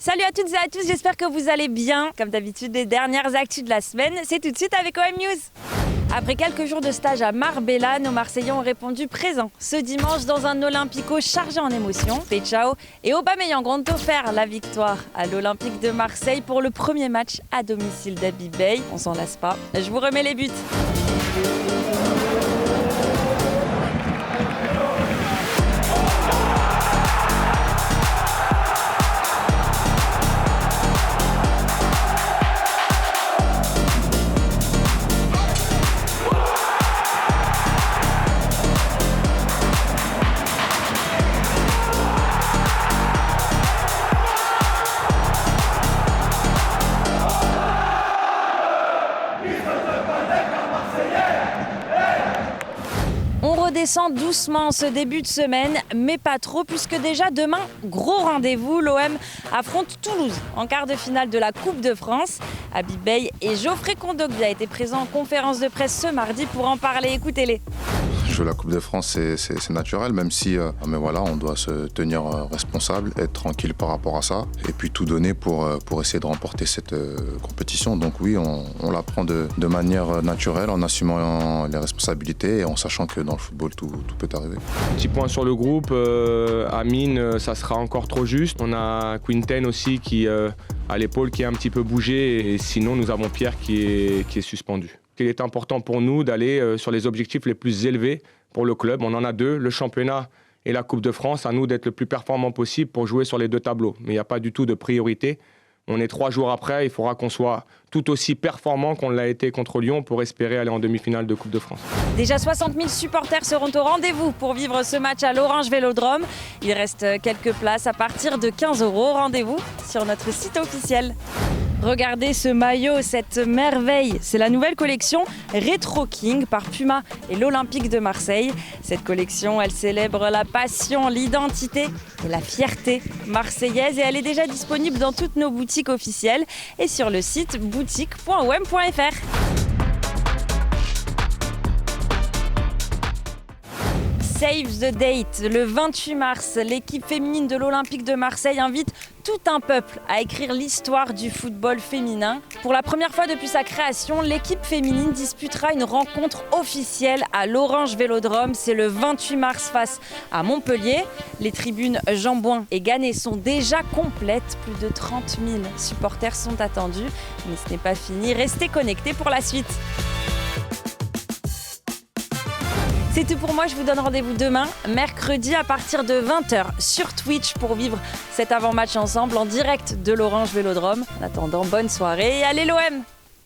Salut à toutes et à tous, j'espère que vous allez bien. Comme d'habitude, les dernières actus de la semaine, c'est tout de suite avec OM News. Après quelques jours de stage à Marbella, nos Marseillais ont répondu présent ce dimanche dans un Olympico chargé en émotions. Pechao et Aubameyang ont offert la victoire à l'Olympique de Marseille pour le premier match à domicile d'Abibey. On s'en lasse pas. Je vous remets les buts. On redescend doucement ce début de semaine, mais pas trop, puisque déjà demain, gros rendez-vous, l'OM affronte Toulouse en quart de finale de la Coupe de France. Abibey et Geoffrey Kondogbia étaient présents en conférence de presse ce mardi pour en parler. Écoutez-les. Jouer la Coupe de France, c'est naturel, même si mais voilà, on doit se tenir responsable, être tranquille par rapport à ça, et puis tout donner pour essayer de remporter cette compétition. Donc oui, on la prend de manière naturelle, en assumant les responsabilités et en sachant que dans le football, tout peut arriver. Petit point sur le groupe, Amine, ça sera encore trop juste. On a Quinten aussi qui à l'épaule qui est un petit peu bougé, et sinon nous avons Pierre qui est suspendu. Il est important pour nous d'aller sur les objectifs les plus élevés pour le club. On en a deux, le championnat et la Coupe de France. À nous d'être le plus performant possible pour jouer sur les deux tableaux. Mais il n'y a pas du tout de priorité. On est 3 jours après, il faudra qu'on soit tout aussi performant qu'on l'a été contre Lyon pour espérer aller en demi-finale de Coupe de France. Déjà 60 000 supporters seront au rendez-vous pour vivre ce match à l'Orange Vélodrome. Il reste quelques places à partir de 15 €. Rendez-vous sur notre site officiel. Regardez ce maillot, cette merveille. C'est la nouvelle collection Retro King par Puma et l'Olympique de Marseille. Cette collection, elle célèbre la passion, l'identité et la fierté marseillaise, et elle est déjà disponible dans toutes nos boutiques officielles et sur le site boutique.om.fr. Save the date, le 28 mars, l'équipe féminine de l'Olympique de Marseille invite tout un peuple à écrire l'histoire du football féminin. Pour la première fois depuis sa création, l'équipe féminine disputera une rencontre officielle à l'Orange Vélodrome. C'est le 28 mars face à Montpellier. Les tribunes Jean-Bouin et Gannet sont déjà complètes. Plus de 30 000 supporters sont attendus. Mais ce n'est pas fini, restez connectés pour la suite. C'est tout pour moi, je vous donne rendez-vous demain, mercredi à partir de 20h sur Twitch pour vivre cet avant-match ensemble en direct de l'Orange Vélodrome. En attendant, bonne soirée et allez l'OM!